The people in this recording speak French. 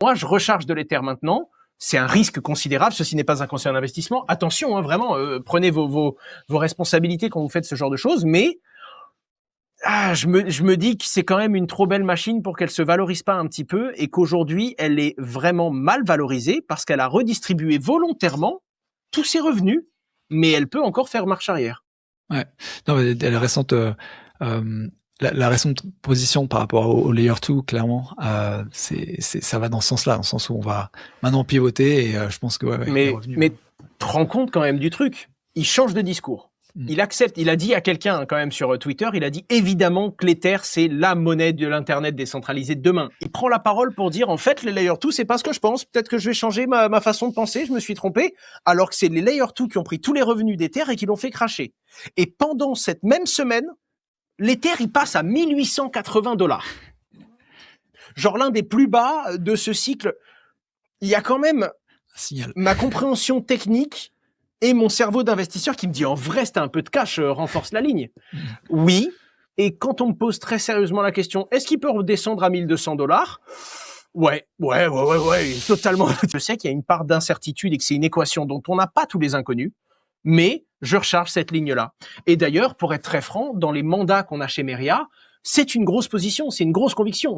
moi, je recharge de l'Ether maintenant. C'est un risque considérable. Ceci n'est pas un conseil d'investissement. Attention, hein, vraiment, prenez vos responsabilités quand vous faites ce genre de choses. Mais je me dis que c'est quand même une trop belle machine pour qu'elle se valorise pas un petit peu et qu'aujourd'hui, elle est vraiment mal valorisée parce qu'elle a redistribué volontairement tous ses revenus, mais elle peut encore faire marche arrière. Ouais. Non, mais la récente, la récente position par rapport au Layer 2, clairement, ça va dans ce sens-là, dans le sens où on va maintenant pivoter et je pense que les revenus. Mais te rends compte quand même du truc. Il change de discours. Il accepte. Il a dit à quelqu'un quand même sur Twitter, il a dit évidemment que l'Ether c'est la monnaie de l'internet décentralisé de demain. Il prend la parole pour dire en fait les Layer 2 c'est pas ce que je pense. Peut-être que je vais changer ma façon de penser. Je me suis trompé. Alors que c'est les Layer 2 qui ont pris tous les revenus d'Ether et qui l'ont fait cracher. Et pendant cette même semaine, l'Ether il passe à $1880. Genre l'un des plus bas de ce cycle. Il y a quand même ma compréhension technique et mon cerveau d'investisseur qui me dit en vrai, c'est un peu de cash, renforce la ligne. Oui. Et quand on me pose très sérieusement la question, est-ce qu'il peut redescendre à $1 200? Ouais, totalement. Je sais qu'il y a une part d'incertitude et que c'est une équation dont on n'a pas tous les inconnus, mais je recharge cette ligne-là. Et d'ailleurs, pour être très franc, dans les mandats qu'on a chez Meria, c'est une grosse position, c'est une grosse conviction.